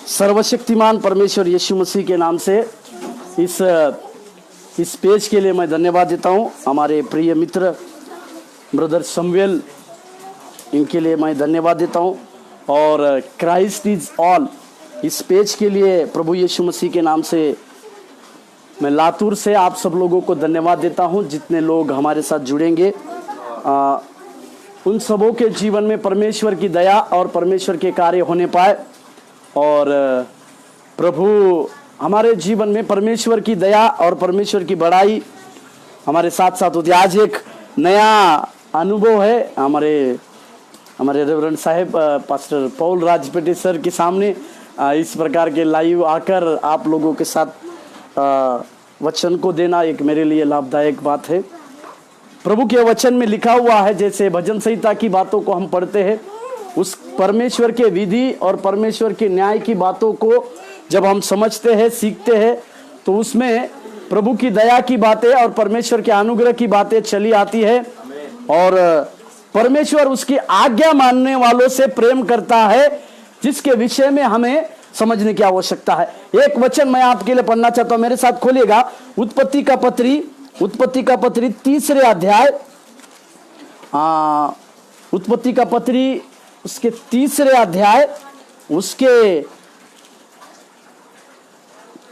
सर्वशक्तिमान परमेश्वर यीशु मसीह के नाम से इस पेज के लिए मैं धन्यवाद देता हूं। हमारे प्रिय मित्र ब्रदर समवेल, इनके लिए मैं धन्यवाद देता हूं। और क्राइस्ट इज ऑल इस पेज के लिए प्रभु यीशु मसीह के नाम से मैं लातूर से आप सब लोगों को धन्यवाद देता हूं। जितने लोग हमारे साथ जुड़ेंगे उन सबों के जीवन में परमेश्वर की दया और परमेश्वर के कार्य होने पाए और प्रभु हमारे जीवन में परमेश्वर की दया और परमेश्वर की बड़ाई हमारे साथ साथ होती है। आज एक नया अनुभव है हमारे रेवरेंड साहब पास्टर पौल राजपेटे सर के सामने इस प्रकार के लाइव आकर आप लोगों के साथ वचन को देना एक मेरे लिए लाभदायक बात है। प्रभु के वचन में लिखा हुआ है, जैसे भजन संहिता की बातों को हम पढ़ते हैं, उस परमेश्वर के विधि और परमेश्वर के न्याय की बातों को जब हम समझते हैं, सीखते हैं, तो उसमें प्रभु की दया की बातें और परमेश्वर के अनुग्रह की बातें चली आती है। और परमेश्वर उसकी आज्ञा मानने वालों से प्रेम करता है, जिसके विषय में हमें समझने की आवश्यकता है। एक वचन मैं आपके लिए पढ़ना चाहता हूं, मेरे साथ खोलिएगा। उत्पत्ति का पत्री तीसरे अध्याय, उत्पत्ति का पत्री उसके तीसरे अध्याय उसके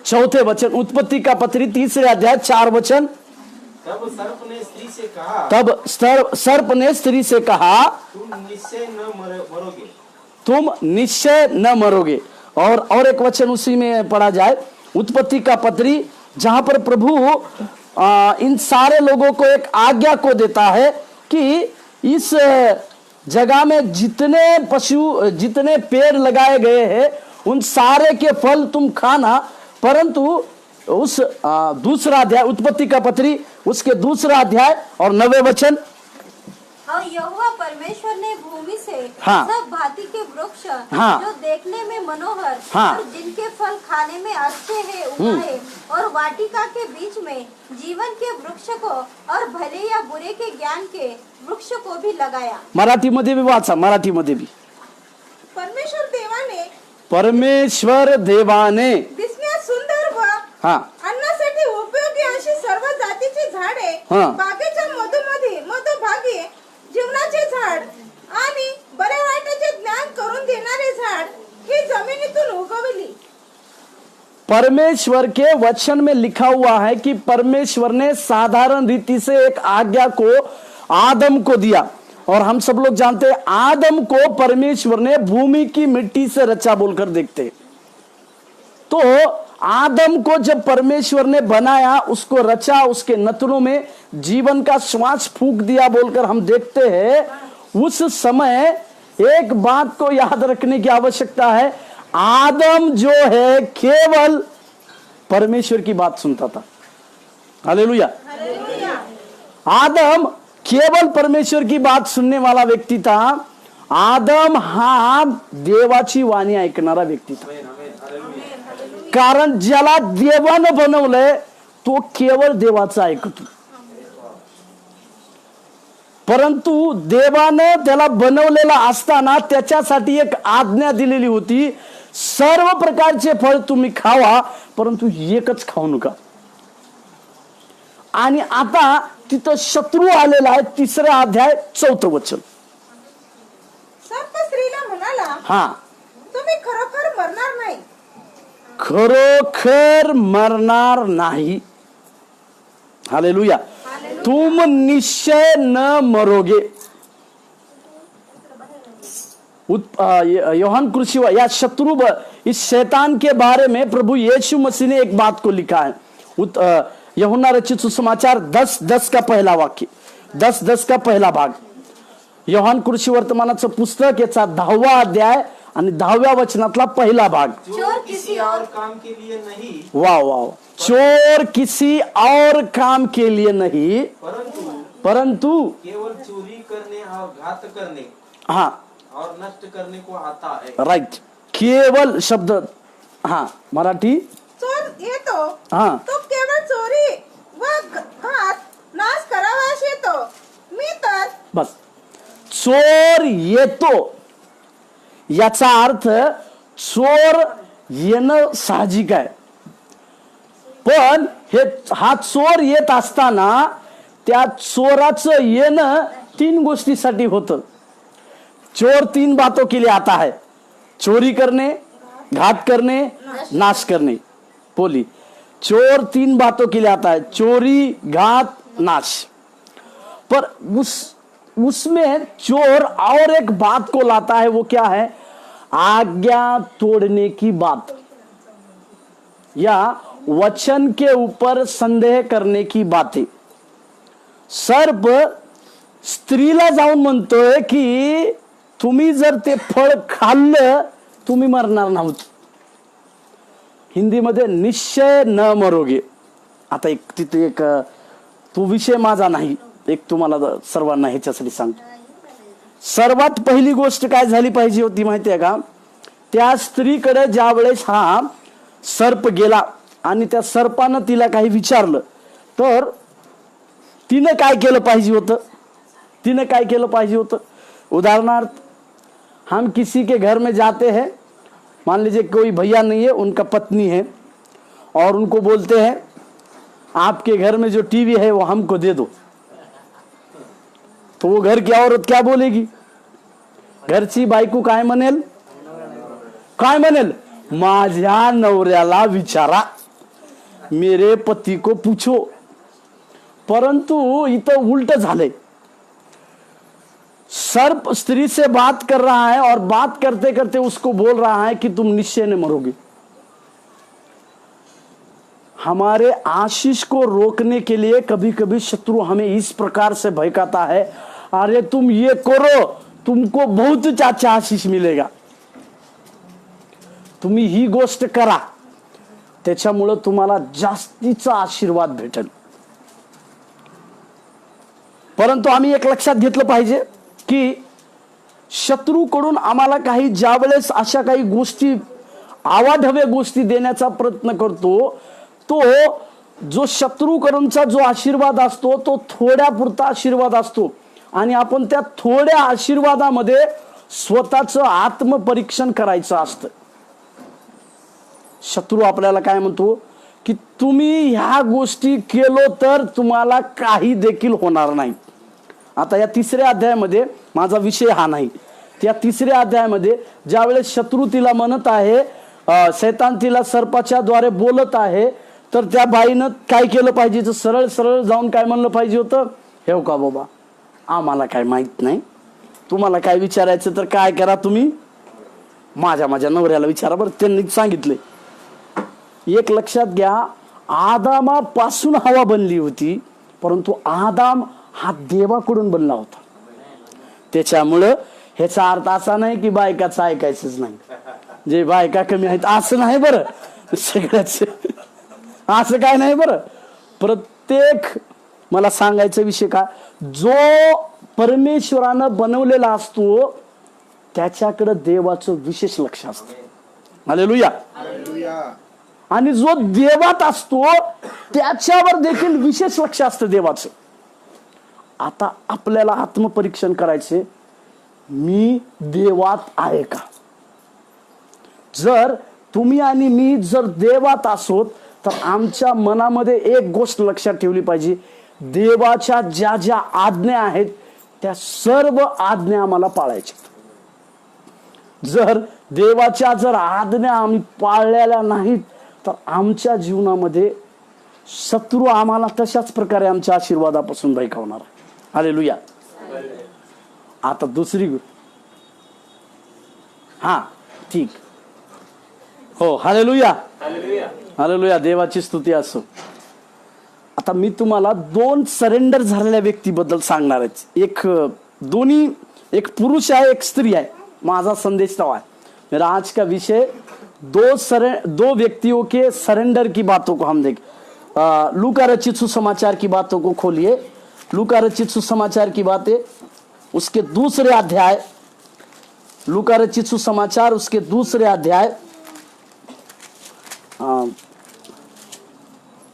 चौथे वचन। उत्पत्ति का पत्री तीसरे अध्याय 4 वचन। तब सर्प ने स्त्री से कहा, तुम निश्चय न मरोगे। और एक वचन उसी में पढ़ा जाए, उत्पत्ति का पत्री, जहां पर प्रभु इन सारे लोगों को एक आज्ञा को देता है कि इस जगह में जितने पेड़ लगाए गए हैं उन सारे के फल तुम खाना, परंतु उस दूसरा अध्याय उत्पत्ति का पत्री उसके दूसरा अध्याय और 9वें वचन। और यहोवा परमेश्वर ने भूमि से सब भांति के वृक्ष जो देखने में मनोहर और जिनके फल खाने में अच्छे हैं उगाए, और वाटिका के बीच में जीवन के वृक्ष को और भले या बुरे के ज्ञान के वृक्ष को भी लगाया। मराठी मध्ये भी वाचा, मराठी मध्ये भी। परमेश्वर देवाने दिसण्यात सुंदर व अन्नासाठी उपयोगी अशी सर्व जातीची झाडे बागेच्या मधोभागी जीवनाचे झाड आणि बरे वाईटाचे ज्ञान करून देणारे झाड ही जमिनीतून उगवली। परमेश्वर के वचन में लिखा हुआ है कि परमेश्वर ने साधारण रीति से एक आज्ञा को आदम को दिया, और हम सब लोग जानते हैं आदम को परमेश्वर ने भूमि की मिट्टी से रचा बोलकर देखते। तो आदम को जब परमेश्वर ने बनाया, उसको रचा, उसके नथनों में जीवन का श्वास फूंक दिया बोलकर हम देखते हैं। उस समय एक बात को याद रखने की आवश्यकता है, आदम जो है केवल परमेश्वर की बात सुनता था। हालेलुया। आदम केवल परमेश्वर की बात सुनने वाला व्यक्ति था। आदम हा देवाची वाणी ऐकणारा व्यक्ती था। कारण ज्याला देवानं बनवलंय तो केवळ देवाचं ऐकतो, परंतु देवानं त्याला बनवलेला असताना त्याच्यासाठी एक आज्ञा दिलेली होती, सर्व प्रकारचे फळ तुम्ही खावा परंतु एकच खाऊ नका। आणि आता तिथं शत्रू आलेला आहे, 3रा अध्याय 4थं वचन। सर्प स्त्रीला म्हणाला, तुम्ही खरोखर मरणार नाही। खरोखर मरणार नाही। हालेलुया। तुम निश्चय न मरोगे। यूहन्ना क्रूसी या शत्रु इस शैतान के बारे में प्रभु यीशु मसीह ने एक बात को लिखा है। यूहन्ना रचित सुसमाचार 10:10 का पहला वाक्य, 10:10 का पहला भाग। यूहन्ना क्रूसी वर्तमानाचं पुस्तक याचा 10वा अध्याय आणि 10व्या वचनातला पहिला भाग। चोर किसी और काम के लिए नहीं, वाह, चोर किसी और काम के लिए नहीं, परंतु केवल चोरी करने और घात करने और नष्ट करने को आता है। राइट। केवल शब्द मराठी चोर येतो तो केवळ चोरी व घात नाश करावास येतो। मी तर बस चोर येतो याचा अर्थ चोर येणं साहजिक आहे, पण हा चोर येत असताना त्या चोराचं येणं 3 गोष्टीसाठी होतं. चोर 3 बातों के लिए आता है, चोरी करने, घात करने, नाश करने. बोली, चोर 3 बातों के लिए आता है, चोरी, घात, नाश. पर उसमें चोर और एक बात को लाता है, वो क्या है? आज्ञा तोड़ने की बात, या वचन के ऊपर संदेह करने की बातें. सर्प स्त्रीला जाऊन म्हणतोय की तुम्ही जर ते फळ खाल्लं तुम्ही मरणार नव्हत. हिंदीमध्ये निश्चय न मरोगे. आता एक तिथे एक तो विषय माझा नाही, एक तुम्हाला सर्वांना ह्याच्यासाठी सांगतो. सर्वात पहिली गोष्ट काय झाली पाहिजे होती माहिती आहे का? त्या स्त्रीकडे ज्या वेळेस हा सर्प गेला आणि त्या सर्पानं तिला काही विचारलं, तर तिने काय केलं पाहिजे होतं? तिने काय केलं पाहिजे होतं? उदाहरणार्थ, हम किसी के घर में जाते हैं, मान लीजिए कोई भैया नहीं है, उनका पत्नी है, और उनको बोलते हैं आपके घर में जो टीवी है वो हमको दे दो. तो वो घर की औरत क्या बोलेगी? घरची बायको काय म्हणेल? काय म्हणेल? माझ्या नवऱ्याला विचारा, मेरे पति को पूछो. परंतु इथं उल्ट झालंय. सर्प स्त्री से बात कर रहा है और बात करते करते उसको बोल रहा है कि तुम निश्चय न मरोगे. हमारे आशीष को रोकने के लिए कभी कभी शत्रु हमें इस प्रकार से भड़काता है, अरे तुम ये करो, तुमको बहुत अच्छा आशीष मिलेगा, तुम्ही ही गोष्ट करा, त्याच्यामुळे तुम्हाला जास्तीचा आशीर्वाद भेटेल. परंतु आम्ही एक लक्षात घेतलं पाहिजे की शत्रूकडून आम्हाला काही ज्यावेळेस अशा काही गोष्टी, आवाढव्य गोष्टी देण्याचा प्रयत्न करतो, तो जो शत्रूकडूनचा जो आशीर्वाद असतो तो थोड्या पुरता आशीर्वाद असतो, आणि आपण त्या थोड्या आशीर्वादामध्ये स्वतःचं आत्मपरीक्षण करायचं असतं. शत्रू आपल्याला काय म्हणतो की तुम्ही ह्या गोष्टी केलो तर तुम्हाला काही देखील होणार नाही. आता या 3ऱ्या अध्यायामध्ये, माझा विषय हा नाही, त्या 3ऱ्या अध्यायामध्ये ज्यावेळेस शत्रू तिला म्हणत आहे, शैतान तिला सर्पाच्या द्वारे बोलत आहे, तर त्या बाईनं काय केलं पाहिजे? तर सरळ सरळ जाऊन काय म्हणलं पाहिजे होतं? हे का बाबा, आम्हाला काय माहित नाही, तुम्हाला काय विचारायचं तर काय करा, तुम्ही माझ्या नवऱ्याला विचारा. बरं, त्यांनी सांगितले. एक लक्षात घ्या, आदामापासून हवा बनली होती, परंतु आदाम हा देवाकडून बनला होता. त्याच्यामुळं ह्याचा अर्थ असा नाही की बायकाचं ऐकायचंच नाही, जे बायका कमी आहेत असं नाही बरं, सगळ्याच असं काय नाही बरं. प्रत्येक, मला सांगायचा विषय का, जो परमेश्वरानं बनवलेला असतो त्याच्याकडे देवाचं विशेष लक्ष असतं. हालेलुया. आणि जो देवात असतो त्याच्यावर देखील विशेष लक्ष असतं देवाचं. आता आपल्याला आत्मपरीक्षण करायचे, मी देवात आहे का? जर तुम्ही आणि मी जर देवात असोत तर आमच्या मनामध्ये एक गोष्ट लक्षात ठेवली पाहिजे, देवाच्या ज्या ज्या आज्ञा आहेत त्या सर्व आज्ञा आम्हाला पाळायच्या. जर देवाच्या जर आज्ञा आम्ही पाळलेल्या नाहीत तर आमच्या जीवनामध्ये शत्रू आम्हाला तशाच प्रकारे आमच्या आशीर्वादापासून भयकावणार. हालेलुया. आता दुसरी, हा ठीक हो, हालेलुया हालेलुया, देवाची स्तुती असो. आता मी तुम्हाला 2 सरेंडर झालेल्या व्यक्तीबद्दल सांगणार आहे. एक पुरुष है, एक स्त्री है. माझा संदेश तो है, मेरा आज का विषय 2 व्यक्तियों के सरेंडर की बातों को हम देख. लूका रचित सुसमाचार की बातों को खोलिए. लूका रचित सुसमाचार की बातें, उसके 2रे अध्याय, लूका रचित सुसमाचार उसके 2रे अध्याय,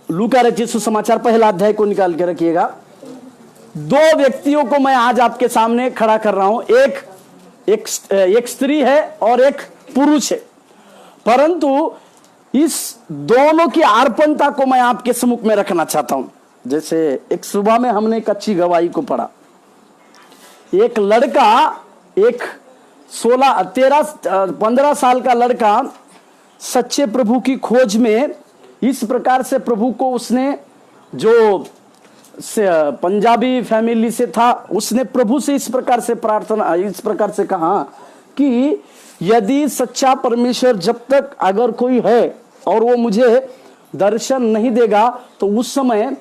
लूका रचित सुसमाचार 1ला अध्याय को निकाल के रखिएगा. 2 व्यक्तियों को मैं आज आपके सामने खड़ा कर रहा हूं. एक स्त्री है और एक पुरुष है. परंतु इस दोनों की अर्पणता को मैं आपके सम्मुख में रखना चाहता हूं। जैसे एक सुबह में हमने एक अच्छी गवाही को पढ़ा, एक लड़का, एक 15 साल का लड़का सच्चे प्रभु की खोज में इस प्रकार से प्रभु को, उसने जो पंजाबी फैमिली से था, उसने प्रभु से इस प्रकार से प्रार्थना, इस प्रकार से कहा कि यदि सच्चा परमेश्वर जब तक अगर कोई है और वो मुझे दर्शन नहीं देगा, तो उस समय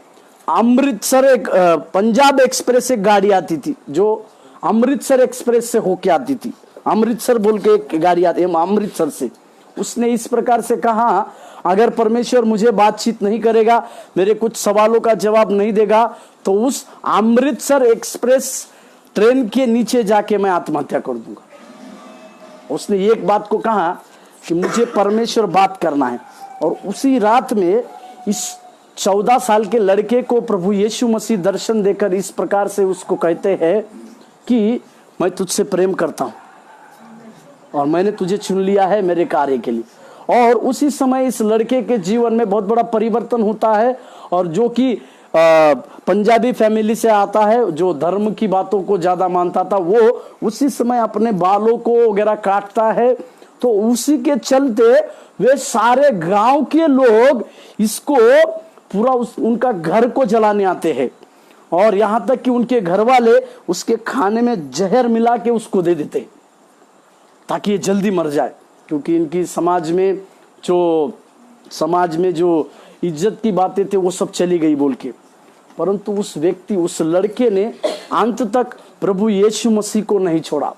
अमृतसर एक पंजाब एक्सप्रेस एक गाड़ी आती थी जो अमृतसर एक्सप्रेस से होके आती थी, अमृतसर बोल के एक गाड़ी आती है अमृतसर से। उसने इस प्रकार से कहा, अगर परमेश्वर मुझे बातचीत नहीं करेगा, मेरे कुछ सवालों का जवाब नहीं देगा, तो उस अमृतसर एक्सप्रेस ट्रेन के नीचे जाके मैं आत्महत्या कर दूंगा। उसने एक बात को कहा कि मुझे परमेश्वर बात करना है। और उसी रात में इस 14 साल के लड़के को प्रभु यीशु मसीह दर्शन देकर इस प्रकार से उसको कहते हैं कि मैं तुझसे प्रेम करता हूं और मैंने तुझे चुन लिया है मेरे कार्य के लिए। और उसी समय इस लड़के के जीवन में बहुत बड़ा परिवर्तन होता है, और जो कि पंजाबी फैमिली से आता है, जो धर्म की बातों को ज्यादा मानता था, वो उसी समय अपने बालों को वगैरह काटता है। तो उसी के चलते वे सारे गांव के लोग इसको पूरा उनका घर को जलाने आते हैं, और यहां तक कि उनके घर वाले उसके खाने में जहर मिला के उसको दे देते ताकि ये जल्दी मर जाए, क्योंकि इनकी समाज में जो इज्जत की बातें थे वो सब चली गई बोल के। परंतु उस लड़के ने अंत तक प्रभु यीशु मसीह को नहीं छोड़ा।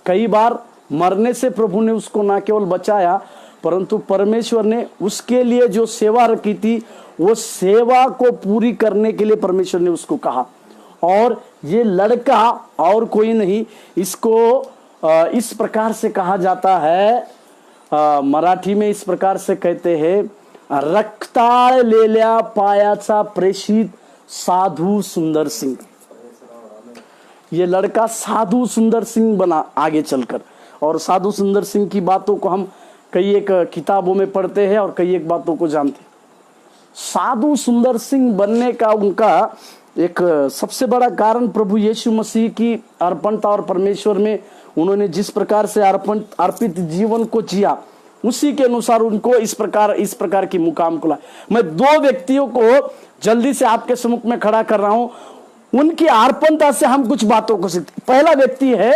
कई बार मरने से प्रभु ने उसको ना केवल बचाया, परंतु परमेश्वर ने उसके लिए जो सेवा रखी थी, वो सेवा को पूरी करने के लिए परमेश्वर ने उसको कहा। और ये लड़का और कोई नहीं, इसको इस प्रकार से कहा जाता है, मराठी में इस प्रकार से कहते हैं, रक्ताळ लेल्या पायाचा प्रेषित साधु सुंदर सिंह। ये लड़का साधु सुंदर सिंह बना आगे चलकर। और साधु सुंदर सिंह की बातों को हम कई एक किताबों में पढ़ते हैं और कई एक बातों को जानते हैं। साधु सुंदर सिंह बनने का उनका एक सबसे बड़ा कारण प्रभु यीशु मसीह की अर्पणता और परमेश्वर में उन्होंने जिस प्रकार से अर्पित जीवन को जिया, उसी के अनुसार उनको इस प्रकार की मुकाम को लाया। मैं 2 व्यक्तियों को जल्दी से आपके सम्मुख में खड़ा कर रहा हूं, उनकी अर्पणता से हम कुछ बातों को सीखते। पहला व्यक्ति है,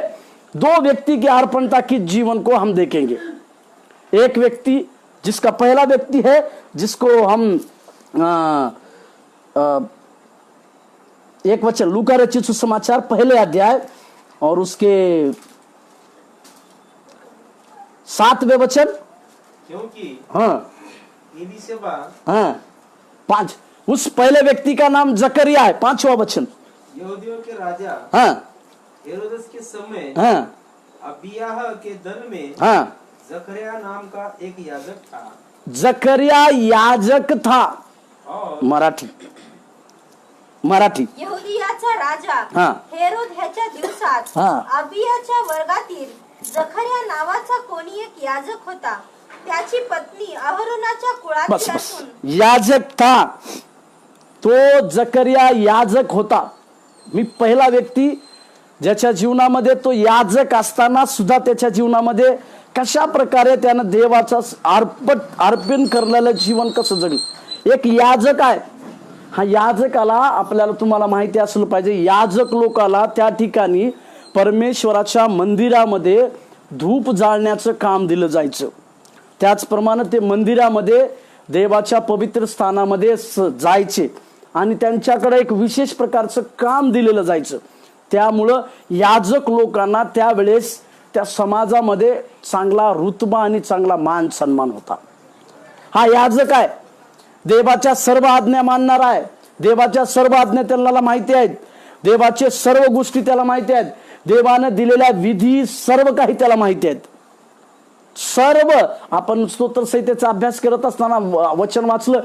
2 व्यक्ति की अर्पणता की जीवन को हम देखेंगे। एक व्यक्ति जिसका पहला व्यक्ति है, जिसको हम एक वचन लूका रचित सुसमाचार पहले अध्याय और उसके 7वें वचन, क्योंकि हाँ एलीशबा, हाँ 5, उस पहले व्यक्ति का नाम जकरिया है। 5वां वचन, यहूदियों के राजा हाँ हेरोदस के समय हाँ अबियाह के दल में हाँ जकरिया नाम का एक याजक था। जकरिया याजक था। और मराठी यहुदियाचा राजा हा. हेरोद ह्याच्या दिवसात हा. अबियाच्या वर्गातील जखर्या नावाचा कोणी एक याजक होता. त्याची पत्नी अहरोनाच्या कुळाची असून याजक था, तो जकरिया याजक होता। मी पहिला व्यक्ती ज्याच्या जीवनामध्ये तो याजक असताना सुद्धा त्याच्या जीवनामध्ये कशा प्रकारे त्यानं देवाचा अर्पण करलेलं जीवन कसं जगलं। एक याजक आहे, हा याजकाला आपल्याला तुम्हाला माहिती असलं पाहिजे, याजक लोकाला त्या ठिकाणी परमेश्वराच्या मंदिरामध्ये धूप जाळण्याचं काम दिलं जायचं। त्याचप्रमाणे ते मंदिरामध्ये देवाच्या पवित्र स्थानामध्ये जायचे आणि त्यांच्याकडे एक विशेष प्रकारचं काम दिलेलं जायचं। त्यामुळं याजक लोकांना त्यावेळेस त्या समाजामध्ये चांगला रुतबा आणि चांगला मान सन्मान होता। हा याजक आहे, देवाच्या सर्व आज्ञा मानणारा आहे, देवाच्या सर्व आज्ञा त्याला माहिती आहेत, देवाचे सर्व गोष्टी त्याला माहिती आहेत, देवाने दिलेल्या विधी सर्व काही त्याला माहिती आहेत। सर्व आपण स्तोत्र संहितेचा अभ्यास करत असताना वचन वाचलं,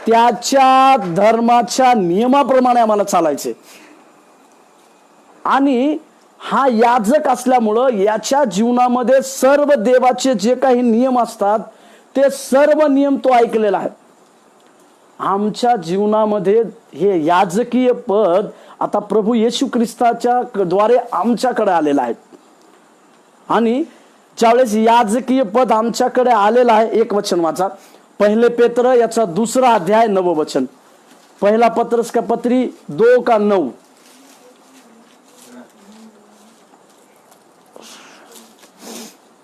त्याच्या धर्माच्या नियमाप्रमाणे आम्हाला चालायचे। आणि हा याजक असल्यामुळं याच्या जीवनामध्ये सर्व देवाचे जे काही नियम असतात ते सर्व नियम तो ऐकलेला आहे. आमच्या जीवनामध्ये हे याजकीय पद आता प्रभू येशू ख्रिस्ताच्या द्वारे आमच्याकडे आलेलं आहे. आणि ज्यावेळेस याजकीय पद आमच्याकडे आलेलं आहे, एक वचन वाचा, पहिले पेत्र याचा 2 अध्याय 9 वचन. पहिला पत्रस का पत्री 2 का 9.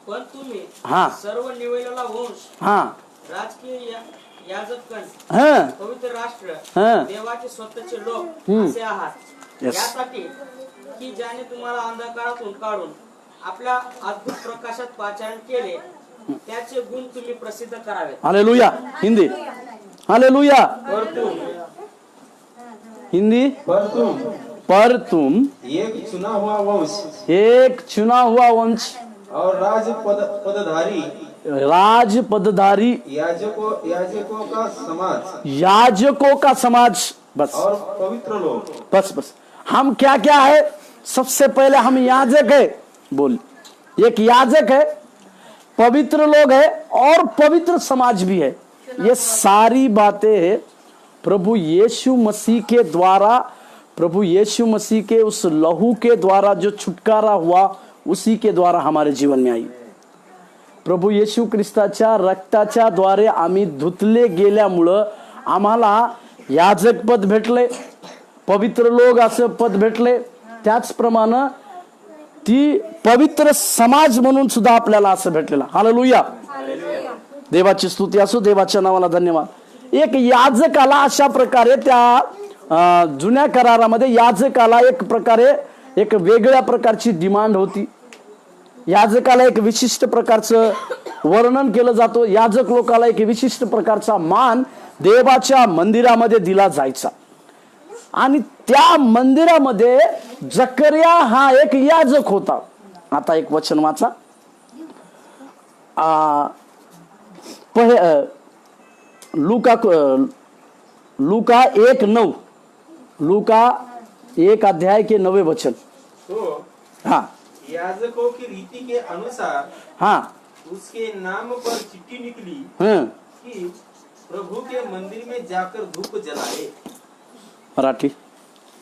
पण तुम्ही हा सर्व निवडलेला वंश, हा राजकीय याजकगण, हा पवित्र राष्ट्र, हा. देवाचे स्वतःचे लोक असे आहात. Yes. यासाठी की ज्याने तुम्हाला अंधकारातून काढून आपल्या अद्भुत प्रकाशात पाचारण केले, त्याचे गुण तुम्ही प्रसिद्ध करावेत. हालेलुया. हिंदी हालेलुया. हिंदी पर तुम एक चुना हुआ वंश एक चुना हुआ वंश और पदधारी राज पदधारी याजकों का समाज याजकों का समाज. बस और पवित्र लोग. बस हम क्या क्या है? सबसे पहले हम याजक है. बोल, एक याजक है, पवित्र लोग है और पवित्र समाज भी है. ये सारी बातें प्रभु यीशु मसीह के द्वारा, प्रभु यीशु मसीह के उस लहू के द्वारा जो छुटकारा हुआ, उसी के द्वारा हमारे जीवन में आई. प्रभू येशू ख्रिस्ताच्या रक्ताच्या द्वारे आम्ही धुतले गेल्यामुळं आम्हाला याजक पद भेटले, पवित्र लोक असं पद भेटले. त्याचप्रमाणे ती पवित्र समाज म्हणून सुद्धा आपल्याला असं भेटलेला. हालेलुया. देवाची स्तुती असो, देवाच्या नावाला धन्यवाद. एक याजकाला अशा प्रकारे त्या जुन्या करारामध्ये याजकाला एक प्रकारे एक वेगळ्या प्रकारची डिमांड होती. याजकाला एक विशिष्ट प्रकारचं वर्णन केलं जातो. याजक लोकाला एक विशिष्ट प्रकारचा मान देवाच्या मंदिरामध्ये दिला जायचा. आणि त्या मंदिरामध्ये जकर्या हा एक याजक होता. आता एक वचन वाचा, लूका 1:9, लूका 1 अध्याय के 9 वचन. तो हाँ याजकों की रीति के अनुसार हाँ उसके नाम पर चिट्ठी निकली कि प्रभु के मंदिर में जाकर धूप जलाए. मराठी.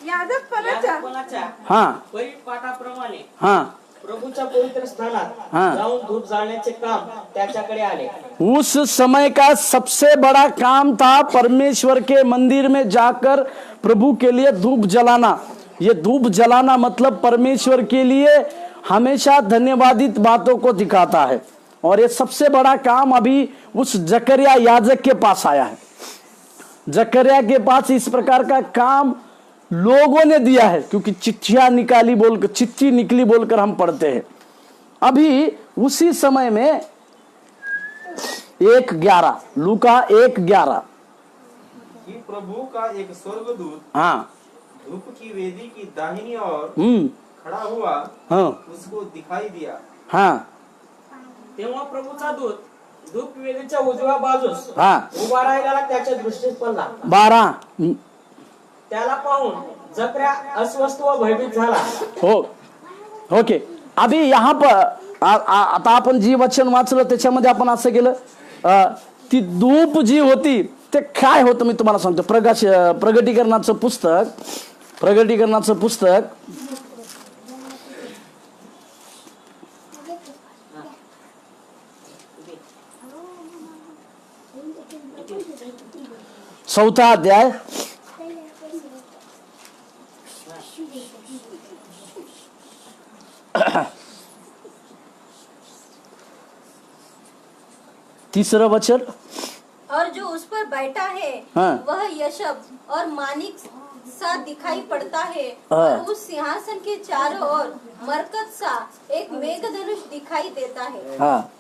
याजकपणाच्या हाँ परिपाठाप्रमाणे हाँ प्रभूच्या पवित्र स्थानात हाँ. जाऊन धूप जाळण्याचे काम त्याच्याकडे आले. उस समय का सबसे बड़ा काम था परमेश्वर के मंदिर में जाकर प्रभु के लिए धूप जलाना. ये धूप जलाना मतलब परमेश्वर के लिए हमेशा धन्यवादित बातों को दिखाता है. और ये सबसे बड़ा काम अभी उस जकर्या याजक के पास आया है. जकर्या के पास इस प्रकार का काम लोगों ने दिया है, क्योंकि चिट्ठियां चिट्ठी निकली बोलकर हम पढ़ते हैं. अभी उसी समय में 1:11, लूका 1:11, कि प्रभु का एक स्वर्गदूत हाँ धूप की वेदी की दाहिनी ओर खड़ा हुआ हाँ उसको दिखाई दिया. हाँ तेव्हा प्रभूचा दूत धूप वेदीच्या उजव्या बाजूस हाँ उभा राहिलेला त्याच्या दृष्टीस पडला. 12. त्याला पाहून जकर्या अस्वस्थ व भयभीत झाला. हो ओके. अभी यहाँ पर आता आपण जी वचन वाचलं त्याच्यामध्ये आपण असं केलं, ती धूप जी होती ते काय होतं मी तुम्हाला सांगतो. प्रगटीकरणाचं पुस्तक 4 अध्याय 3 वचन. और जो उस पर बैठा है हाँ. वह यशब और मानिक सा दिखाई पड़ता है. हाँ. और उस सिंहासन के चारों ओर मरकत सा एक मेघधनुष दिखाई देता है. हाँ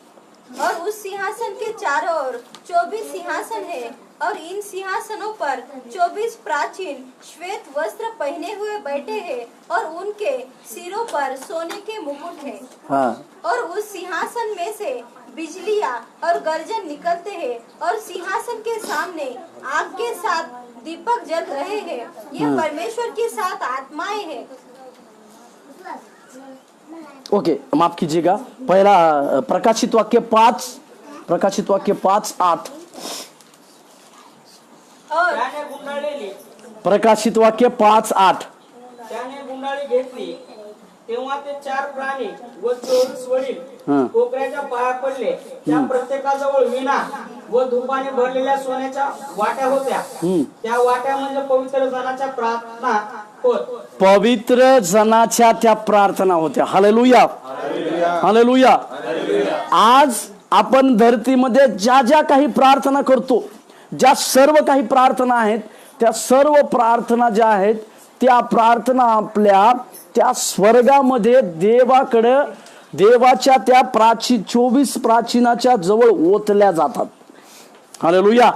और उस सिंहासन के चारों ओर 24 सिंहासन है और इन सिंहासनों पर 24 प्राचीन श्वेत वस्त्र पहने हुए बैठे हैं और उनके सिरों पर सोने के मुकुट है. हाँ और उस सिंहासन में से बिजलियाँ और गर्जन निकलते हैं और सिंहासन के सामने आग के साथ दीपक जल रहे हैं. ये परमेश्वर की 7 आत्माएं हैं. ओके, माफ कीजिएगा. पहला प्रकाशित वाक्य 5 प्रकाशित वाक्य 5:8. और त्याने गुंडाळलेली प्रकाशित वाक्य 5:8. त्याने गुंडाळी घेतली तेव्हा ते 4 प्राणी व 24 वडील हं. कोकऱ्याच्या पाया पडले. त्या प्रत्येकाजवळ विणा व धुपाने भरलेल्या सोन्याच्या वाट्या होत्या. त्या वाट्या म्हणजे पवित्र जनाच्या प्रार्थना होत. पवित्र जनाच्या त्या प्रार्थना होत्या. Hallelujah, hallelujah. आज आपण धरतीमध्ये ज्या ज्या काही प्रार्थना करतो, ज्या सर्व काही प्रार्थना आहेत, त्या सर्व प्रार्थना ज्या आहेत त्या प्रार्थना आपल्या त्या स्वर्गामध्ये देवाकडे, देवाच्या त्या 24 प्राचीनाच्या जवळ ओतल्या जातात. हालेलुया.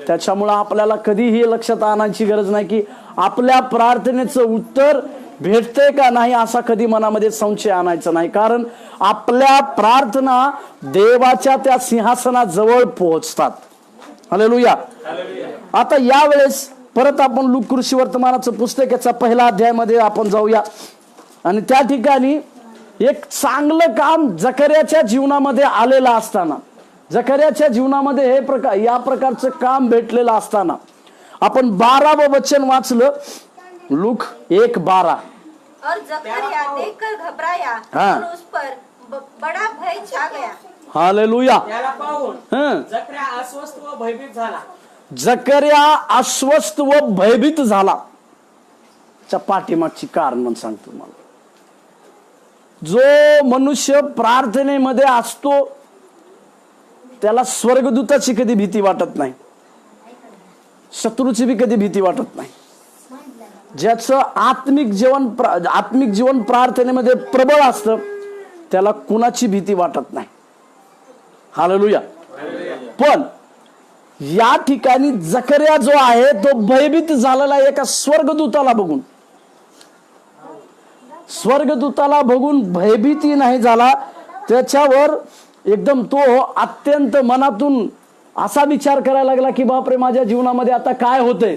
त्याच्यामुळे आपल्याला कधीही लक्षात आणायची गरज नाही की आपल्या प्रार्थनेचं उत्तर भेटते का नाही असा कधी मनामध्ये संशय आणायचा नाही, कारण आपल्या प्रार्थना देवाच्या त्या सिंहासनाजवळ पोहोचतात. हालेलुया. आता यावेळेस परत आपण लूक कृषी वर्तमानाचं पुस्तक याचा 1 अध्यायामध्ये आपण जाऊया. आणि त्या ठिकाणी एक चांगलं काम जकर्याच्या जीवनामध्ये आलेलं असताना, जकर्याच्या जीवनामध्ये या प्रकारचं काम भेटलेलं असताना आपण 12वं वचन वाचलं, लूक 1:12. और जकरिया देखकर घबराया हाँ। और उस पर बड़ा भय छा गया. हालेलुया. त्याला पाहून हं. जकर्या अस्वस्थ व भयभीत झाला. जकर्या अस्वस्थ व भयभीत झाला. च्या पाठीमागची कारण सांगतो मला. जो मनुष्य प्रार्थनेमध्ये असतो त्याला स्वर्गदूताची कधी भीती वाटत नाही, शत्रूची बी कधी भीती वाटत नाही. ज्याचं आत्मिक जीवन प्रार्थनेमध्ये प्रबळ असतं त्याला कुणाची भीती वाटत नाही. हालेलुया. पण या ठिकाणी जकर्या जो आहे तो भयभीत झालेला एका स्वर्गदूताला बघून, स्वर्गदूताला बघून भयभीती नाही झाला, त्याच्यावर एकदम तो अत्यंत मनातून असा विचार करायला लागला की बापरे माझ्या जीवनामध्ये आता काय होतंय.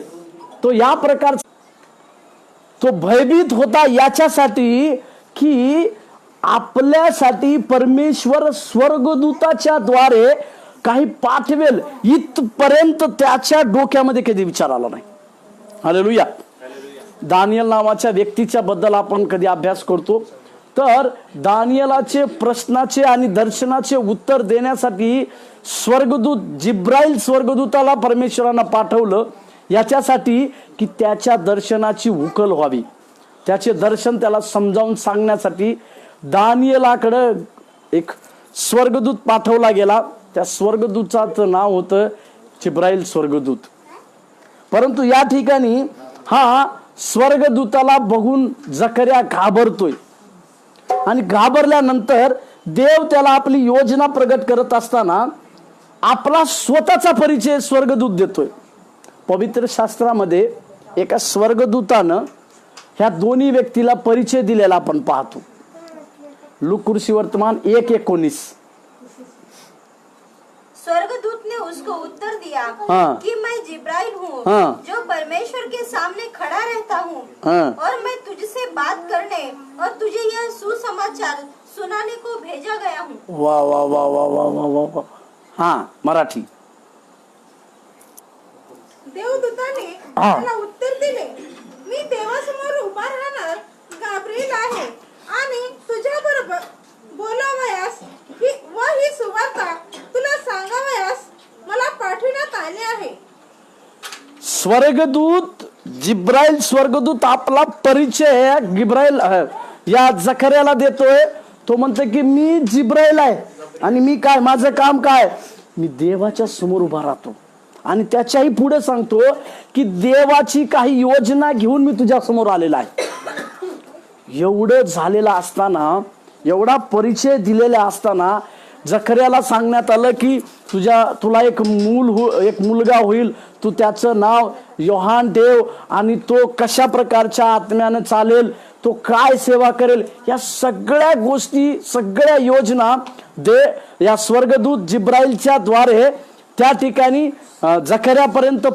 तो या प्रकारचा तो भयभीत होता याच्यासाठी की आपल्यासाठी परमेश्वर स्वर्गदूताच्या द्वारे काही पाठवेल इथपर्यंत त्याच्या डोक्यामध्ये कधी विचार आला नाही. हालेलुया. दानियल नावाच्या व्यक्तीच्या बद्दल आपण कधी अभ्यास करतो तर दानियलाचे प्रश्नाचे आणि दर्शनाचे उत्तर देण्यासाठी स्वर्गदूत जिब्राईल स्वर्गदूताला परमेश्वरानं पाठवलं याच्यासाठी की त्याच्या दर्शनाची उकल व्हावी, त्याचे दर्शन त्याला समजावून सांगण्यासाठी दानियलाकडे एक स्वर्गदूत पाठवला गेला. त्या स्वर्गदूताचं नाव होतं जिब्राईल स्वर्गदूत. परंतु या ठिकाणी हा स्वर्गदूताला बघून जकर्या घाबरतोय आणि घाबरल्यानंतर देव त्याला आपली योजना प्रगट करत असताना आपला स्वतःचा परिचय स्वर्गदूत देतोय. पवित्र शास्त्रामध्ये एका स्वर्गदूतानं ह्या दोन्ही व्यक्तीला परिचय दिलेला आपण पाहतो. लूक कृषी वर्तमान 1:19. स्वर्गदूत ने उसको उत्तर दिया हाँ। कि मैं जिब्राइल हूँ, हाँ। जो परमेश्वर के सामने खड़ा रहता हूँ, हाँ। और मैं तुझसे बात करने और तुझे यह सुसमाचार सुनाने को भेजा गया हूँ. वा वा वा वा वा वा वा वा. हा मराठी. देवदूताने त्याला उत्तर दिले, मी देवासमोर उभा राहणार गाब्रिएल आहे आणि तुझ्या बरोबर बोलावयास ही सुवार्ता तुला सांगावयास मला पाठविण्यात आले आहे. स्वर्गदूत जिब्राईल स्वर्गदूत आपला परिचय जिब्राईल या जकर्याला देतोय. तो म्हणतो की मी जिब्राईल आहे आणि मी काय, माझं काम काय, मी देवाच्या समोर उभा राहतो आणि त्याच्याही पुढे सांगतो की देवाची काही योजना घेऊन मी तुझ्या समोर आलेला आहे. एवढं झालेलं असताना, एवढा परिचय दिलेला असताना जकर्याला सांगण्यात आलं की तुला एक मुलगा होईल, तू त्याचं नाव योहान ठेव आणि तो कशा प्रकारच्या आत्म्यानं चालेल, तो काय सेवा करेल, या सगळ्या गोष्टी, सगळ्या योजना या स्वर्गदूत जिब्राईलच्या द्वारे त्या ठिकाणी जकर्यापर्यंत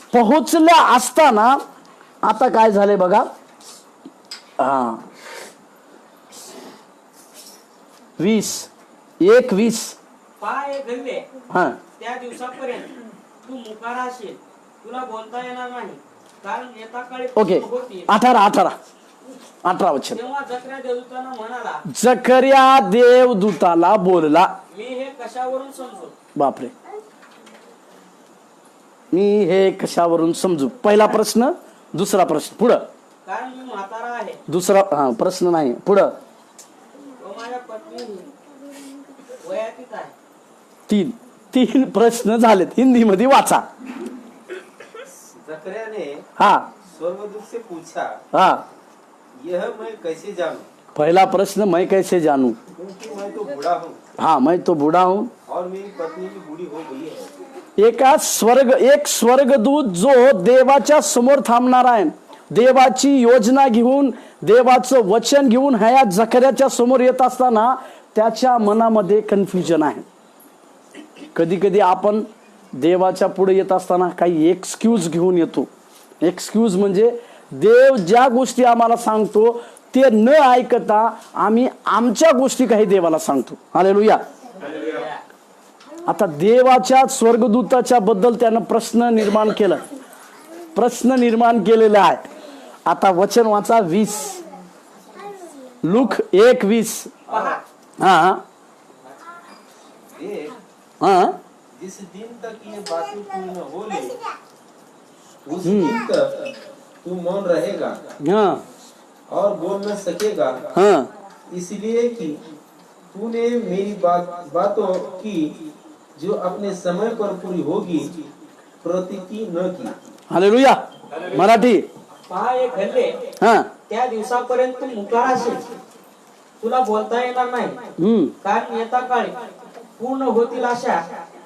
पोहोचल्या असताना आता काय झाले बघा. 20 21. पहा हे घडले हा त्या दिवसापर्यंत तू मुकारा असेल, तुला बोलता येणार नाही, कारण येता काळी ओके. होती 18 वचन. तेव्हा जकर्या देवदूतानं म्हणाला, जकर्या देवदूताला बोलला. मी हे कशावरून समजू? बापरे, मी हे कशावरून समजू? पहिला प्रश्न. दुसरा प्रश्न पुढं. कारण मी म्हातारा आहे दुसरा प्रश्न नाही, पुढं. व माझ्या पत्नी वयातीत आहे. तीन प्रश्न झालेत. हिंदीमध्ये वाचा. जकरिया ने हा स्वर्गदूत से पूछा, हा यह मैं कैसे जानूं, पहिला प्रश्न, मैं कैसे जानू? क्योंकि मैं तो बूढ़ा हूँ हाँ, मैं तो बूढ़ा हूँ और मेरी पत्नी भी बूढ़ी हो गई है. एक स्वर्गदूत जो देवाच्या समोर थांबणार आहे, देवाची योजना घेऊन, देवाचं वचन घेऊन ह्या जकर्याच्या समोर येत असताना त्याच्या मनामध्ये कन्फ्युजन आहे. कधी कधी आपण देवाच्या पुढे येत असताना काही एक्सक्यूज घेऊन येतो. एक्सक्यूज म्हणजे देव ज्या गोष्टी आम्हाला सांगतो ते न ऐकता आम्ही आमच्या गोष्टी काही देवाला सांगतो. हालेलुया. आता देवाच्या स्वर्गदूताच्या बद्दल त्यानं प्रश्न निर्माण केलेला आहे. आता वचन वाचा 20. लूक 1:20. हा देख, हा जिस दिन तक ये बातें पूर्ण हो ले, उस दिन तक तू मौन रहेगा हा और बोल न सकेगा, हा इसलिए कि तूने मेरी बातों की जो अपने समय पर पूरी होगी प्रतीति न की. हालेलुया. मराठी. पहा हे घडले हा त्या दिवसापर्यंत तू मुकारा असेल, तुला बोलता येणार नाही, कारण येता काळी पूर्ण होतील अशा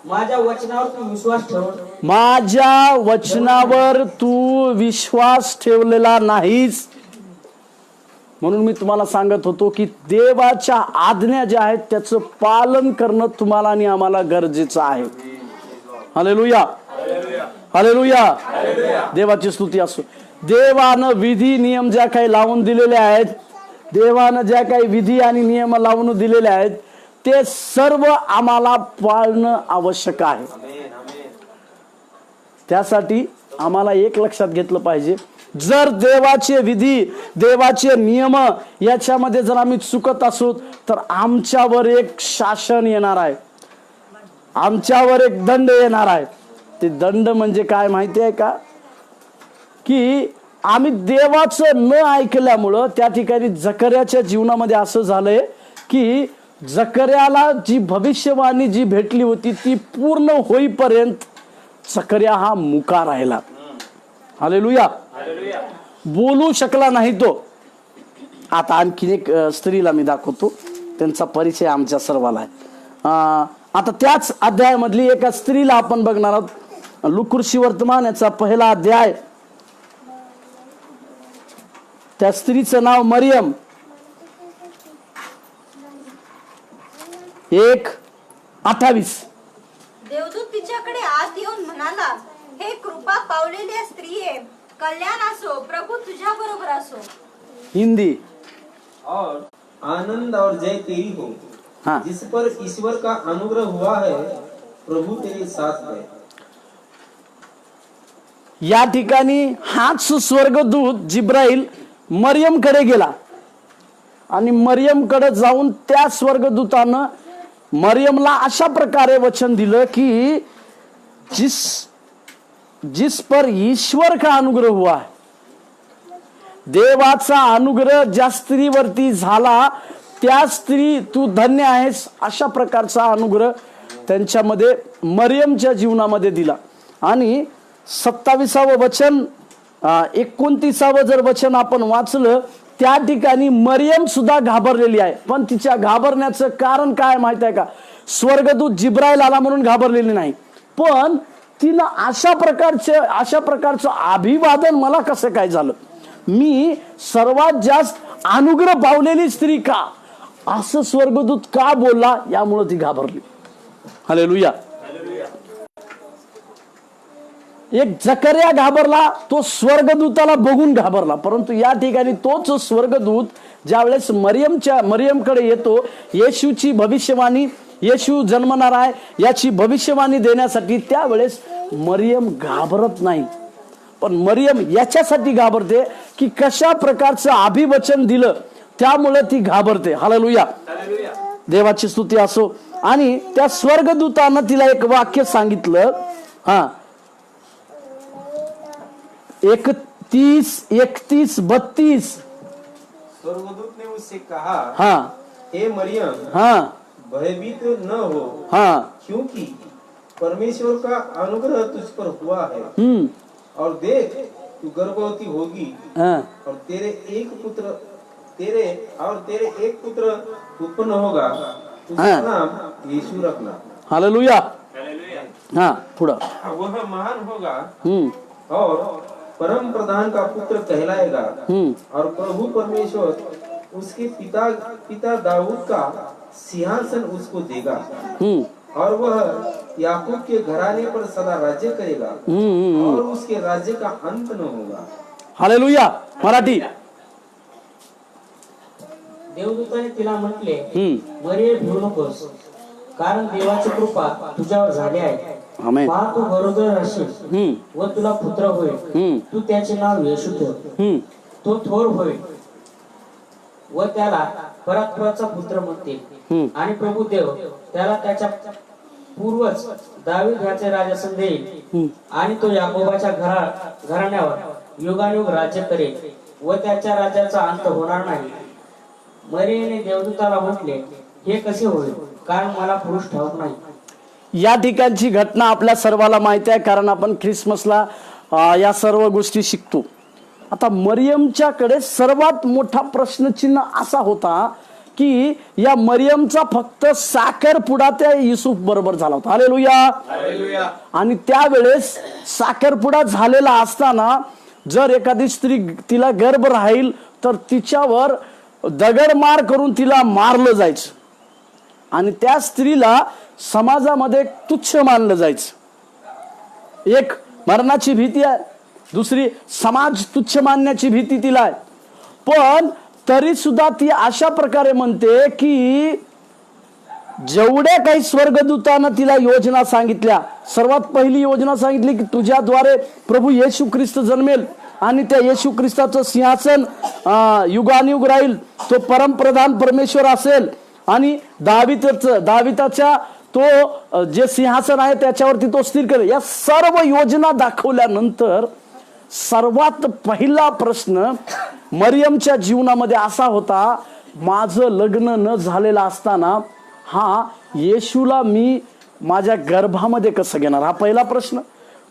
माझ्या वचनावर तू विश्वास ठेव. माझ्या वचनावर तू विश्वास ठेवलेला नाहीस. म्हणून मी तुम्हाला सांगत होतो की देवाच्या आज्ञा ज्या आहेत त्याचं पालन करणं तुम्हाला आणि आम्हाला गरजेचं आहे. हालेलुया. हालेलुया. देवाची स्तुती असो. देवानं विधी नियम ज्या काही लावून दिलेले आहेत, देवानं ज्या काही विधी आणि नियम लावून दिलेले आहेत ते सर्व आम्हाला पाळणं आवश्यक आहे. त्यासाठी आम्हाला एक लक्षात घेतलं पाहिजे, जर देवाचे विधी, देवाचे नियम याच्यामध्ये जर आम्ही चुकत असू तर आमच्यावर एक शासन येणार आहे, आमच्यावर एक दंड येणार आहे. ते दंड म्हणजे काय माहिती आहे का? की आम्ही देवाचं न ऐकल्यामुळं त्या ठिकाणी जकर्याच्या जीवनामध्ये असं झालंय की जकर्याला जी भविष्यवाणी जी भेटली होती ती पूर्ण होईपर्यंत जकर्या हा मुका राहिला. हालेलुया. बोलू शकला नाही तो. आता आणखीन एक स्त्रीला मी दाखवतो, त्यांचा परिचय आमच्या सर्वाला आहे. आता त्याच अध्यायामधली एका स्त्रीला आपण बघणार आहोत. लुकुर्षी वर्तमान याचा पहिला अध्याय. त्या स्त्रीचं नाव मरियम. 1:28. देवदूत तिच्याकडे आत येऊन म्हणाला, हे कृपा पावलेल्या स्त्रिये, कल्याण असो, प्रभू तुझ्या बरोबर असो. हिंदी. और आनंद और जय तेरी हो, हाँ. जिस पर ईश्वर का अनुग्रह हुआ है, प्रभु तेरे साथ है. या ठिकाणी हाच स्वर्गदूत जिब्राईल मरियम कडे गेला आणि मरियम कडे जाऊन त्या स्वर्गदूतानं मरियमला अशा प्रकारे वचन दिलं की जिस पर ईश्वर का अनुग्रह हुआ है, देवाचा अनुग्रह ज्या स्त्रीवरती झाला त्या स्त्री तू धन्य आहेस, अशा प्रकारचा अनुग्रह त्यांच्यामध्ये मरियमच्या जीवनामध्ये दिला. आणि 27वं वचन 29वं जर वचन आपण वाचलं त्या ठिकाणी मरियम सुद्धा घाबरलेली आहे. पण तिच्या घाबरण्याचं कारण काय माहित आहे का? स्वर्गदूत जिब्राईल आला म्हणून घाबरलेली नाही, पण तिनं अशा प्रकारचं अभिवादन मला कसं काय झालं, मी सर्वात जास्त अनुग्रह पावलेली स्त्री का, असं स्वर्गदूत का बोलला, यामुळे ती घाबरली. हालेलुया. एक जकर्या घाबरला, तो स्वर्गदूताला बघून घाबरला. परंतु या ठिकाणी तोच स्वर्गदूत ज्यावेळेस मरियमकडे येतो, येशूची भविष्यवाणी, येशू जन्मणार आहे याची भविष्यवाणी देण्यासाठी, त्यावेळेस मरियम घाबरत नाही. पण मरियम याच्यासाठी घाबरते की कशा प्रकारचं अभिवचन दिलं त्यामुळे ती घाबरते. हालेलुया, देवाची स्तुती असो. आणि त्या स्वर्गदूतानं तिला एक वाक्य सांगितलं. 31-32. स्वर्गदूत ने उससे कहा, हाँ, हे मरियम, हाँ, भयभीत न हो, हाँ, क्योंकि परमेश्वर का अनुग्रह तुझ पर हुआ है, और देख तू गर्भवती होगी, हाँ, और तेरे एक पुत्र उत्पन्न होगा, उसका नाम यीशु रखना. हालेलुया. हाँ, पुढं. वह महान होगा और परम प्रधान का पुत्र कहलाएगा, और प्रभु परमेश्वर उसके पिता दाऊद का सिंहासन उसको देगा, और वह याकूब के घराने पर सदा राज्य करेगा, और उसके राज्य का अंत न होगा. हालेलुया. मराठी. देवदूताने तिला म्हटले, मरिये भिवू नकोस, कारण देवाची कृपा तुझ्यावर झाली आहे. आमेन. पहा, तू गरोदर असशील व तुला पुत्र होईल. तू त्याचे नाव येशू ठेव. तो थोर होईल व त्याला परात्पराचा पुत्र म्हणतील. आणि प्रभू देव त्याला त्याच्या पूर्वज दावीद ह्याचे राजासन देईल, आणि तो याकोबाच्या घराण्यावर युगानुयुग राज्य करेल, व त्याच्या राज्याचा अंत होणार नाही. मरियेने देवदूताला म्हटले, हे कसे होईल, कारण मला पुरुष ठाऊक नाही. या ठिकाणची घटना आपल्या सर्वाला माहिती आहे, कारण आपण ख्रिसमसला या सर्व गोष्टी शिकतो. आता मरियमच्याकडे सर्वात मोठा प्रश्नचिन्ह असा होता की या मरियमचा फक्त साखरपुडा त्या युसूफ बरोबर झाला होता. हालेलुया. आणि त्यावेळेस साखरपुडा झालेला असताना जर एखादी स्त्री तिला गर्भ राहील तर तिच्यावर दगडमार करून तिला मारलं जायचं, आणि त्या स्त्रीला समाजामध्ये तुच्छ मानलं जायचं. एक मरणाची भीती आहे, दुसरी समाज तुच्छ मानण्याची भीती तिला आहे. पण तरी सुद्धा ती अशा प्रकारे म्हणते की जेवढ्या काही स्वर्गदूतानं तिला योजना सांगितल्या, सर्वात पहिली योजना सांगितली की तुझ्याद्वारे प्रभू येशू ख्रिस्त जन्मेल, आणि त्या येशू ख्रिस्ताचं सिंहासन युगानुयुग राहील, तो परमप्रधान परमेश्वर असेल, आणि दाविदाच्या तो जे सिंहासन आहे त्याच्यावरती तो स्थिर करेल. या सर्व योजना दाखवल्यानंतर सर्वात पहिला प्रश्न मरियमच्या जीवनामध्ये असा होता, माझं लग्न न झालेलं असताना येशूला मी माझ्या गर्भामध्ये कसं घेणार, हा पहिला प्रश्न.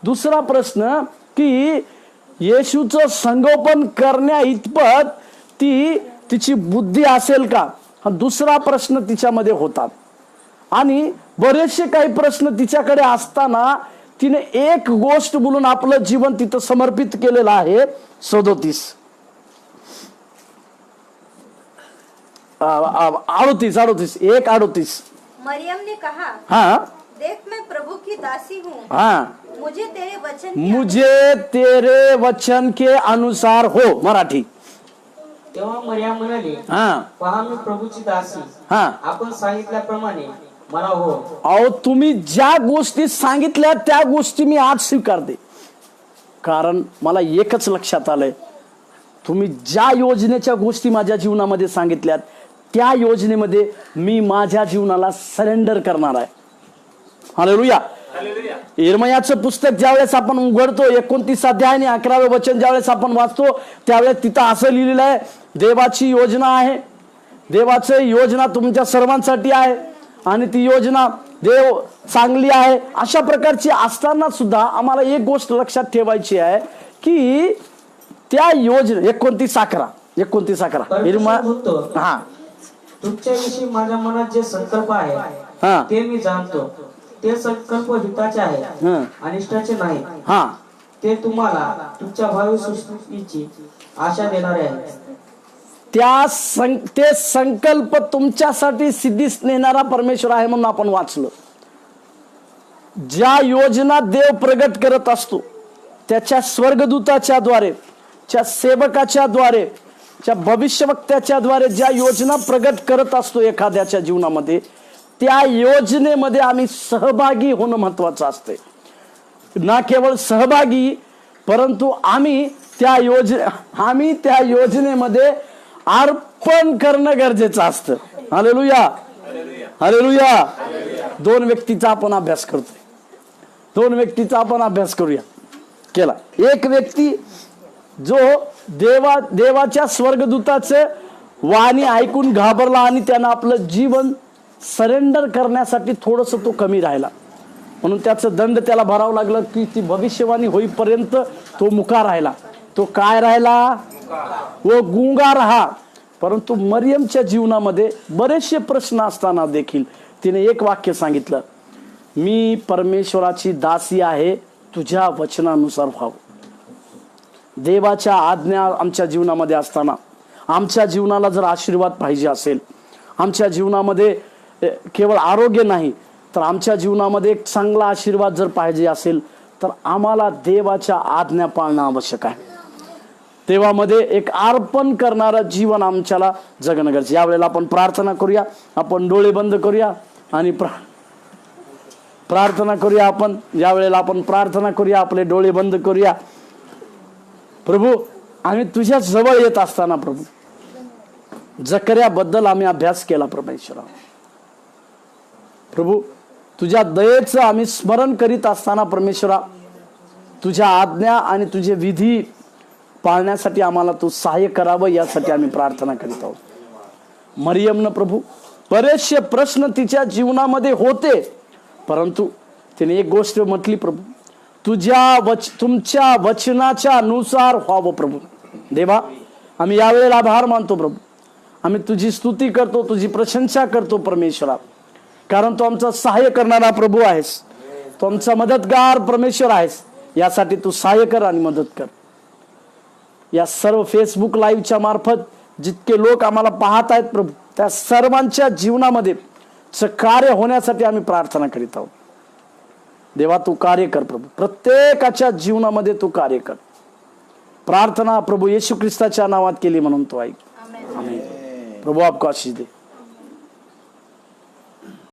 दुसरा प्रश्न की येशूचं संगोपन करण्या इतपत तिची बुद्धी असेल का, हा दुसरा प्रश्न तिच्यामध्ये होता. आणि बरेचसे काही प्रश्न तिच्याकडे असताना तिने एक गोष्ट बोलून आपलं जीवन तिथं समर्पित केलेलं आहे. 37 38. मरियम ने कहा, हाँ, देख मैं प्रभु की दासी हूँ, हाँ, मुझे तेरे वचन के अनुसार हो. मराठी. तेव्हा मरियम म्हणाली, पहा मी प्रभूची दासी, आपण सांगितल्याप्रमाणे मला हो. अहो, तुम्ही ज्या गोष्टी सांगितल्या त्या गोष्टी मी आज स्वीकारते, कारण मला एकच लक्षात आलंय, तुम्ही ज्या योजनेच्या गोष्टी माझ्या जीवनामध्ये सांगितल्यात त्या योजनेमध्ये मी माझ्या जीवनाला सरेंडर करणार आहे. हालेलुया. यिर्मयाचं पुस्तक ज्यावेळेस आपण उघडतो, 29 अध्याय आणि 11वे वचन ज्यावेळेस आपण वाचतो, त्यावेळेस तिथं असं लिहिलेलं आहे, देवाची योजना आहे, देवाची योजना तुमच्या सर्वांसाठी आहे, आणि ती योजना देव चांगली आहे. अशा प्रकारची असताना सुद्धा आम्हाला एक गोष्ट लक्षात ठेवायची आहे की त्या योजना 29:11 यिर्मया, तुमच्याविषयी माझ्या मनात जे संकल्प आहे ते मी जाणतो, ते संकल्प हिताचे आहेत, अनिष्टाचे नाही. ते तुम्हाला तुमच्या भावी सृष्टीची आशा देणारे आहेत. ते संकल्प तुमच्यासाठी सिद्धीस नेणारा परमेश्वर आहे म्हणून आपण वाचलो. ज्या योजना देव प्रगट करत असतो त्याच्या स्वर्गदूताच्या द्वारे, त्या सेवकाच्या द्वारे, त्या भविष्यवक्त्याच्या द्वारे ज्या योजना प्रगट करत असतो एखाद्याच्या जीवनामध्ये, त्या योजनेमध्ये आम्ही सहभागी होणं महत्वाचं असते. ना केवळ सहभागी, परंतु आम्ही त्या योजनेमध्ये अर्पण करणं गरजेचं असतं. Hallelujah, hallelujah. दोन व्यक्तीचा आपण अभ्यास करतोय. दोन व्यक्तीचा आपण अभ्यास करूया केला. एक व्यक्ती जो देवाच्या स्वर्गदूताचे वाणी ऐकून घाबरला आणि त्यानं आपलं जीवन सरेंडर करण्यासाठी थोडस तो कमी राहिला, म्हणून त्याचं दंड त्याला भरावं लागलं की ती भविष्यवाणी होईपर्यंत तो मुका राहिला. तो काय राहिला? व गुंगा राहा. परंतु मरियमच्या जीवनामध्ये बरेचसे प्रश्न असताना देखील तिने एक वाक्य सांगितलं, मी परमेश्वराची दासी आहे, तुझ्या वचनानुसार व्हावं. देवाच्या आज्ञा आमच्या जीवनामध्ये असताना, आमच्या जीवनाला जर आशीर्वाद पाहिजे असेल, आमच्या जीवनामध्ये केवळ आरोग्य नाही तर आमच्या जीवनामध्ये एक चांगला आशीर्वाद जर पाहिजे असेल तर आम्हाला देवाच्या आज्ञा पाळणं आवश्यक आहे. देवामध्ये एक अर्पण करणारं जीवन आमच्याला जगणं गरजेचं. यावेळेला आपण प्रार्थना करूया. आपण डोळे बंद करूया आणि प्रार्थना करूया. आपण यावेळेला आपण प्रार्थना करूया, आपले डोळे बंद करूया. प्रभू, आम्ही तुझ्या जवळ येत असताना प्रभू, जकर्याबद्दल आम्ही अभ्यास केला परमेश्वरा. प्रभू, तुझ्या दयेचं आम्ही स्मरण करीत असताना परमेश्वरा, तुझ्या आज्ञा आणि तुझे विधी पाळण्यासाठी आम्हाला तू सहाय्य करावं, यासाठी आम्ही प्रार्थना करीत आहोत. मरियमनं प्रभू बरेचसे प्रश्न तिच्या जीवनामध्ये होते, परंतु तिने एक गोष्ट म्हटली, प्रभू तुमच्या वचनाच्या अनुसार व्हावं. प्रभू देवा, आम्ही यावेळेला आभार मानतो प्रभू. आम्ही तुझी स्तुती करतो, तुझी प्रशंसा करतो परमेश्वरा, कारण तू आमचा सहाय्य करणारा प्रभू आहेस, तू आमचा मदतगार परमेश्वर आहेस. यासाठी तू सहाय्य कर आणि मदत कर. या सर्व फेसबुक लाईव्हच्या मार्फत जितके लोक आम्हाला पाहत आहेत प्रभू, त्या सर्वांच्या जीवनामध्ये कार्य होण्यासाठी आम्ही प्रार्थना करीत आहोत. देवा, तू कार्य कर प्रभू, प्रत्येकाच्या जीवनामध्ये तू कार्य कर. प्रार्थना प्रभू येशू ख्रिस्ताच्या नावात केली म्हणून तो ऐक. आमेन. प्रभू आपको आशीष दे.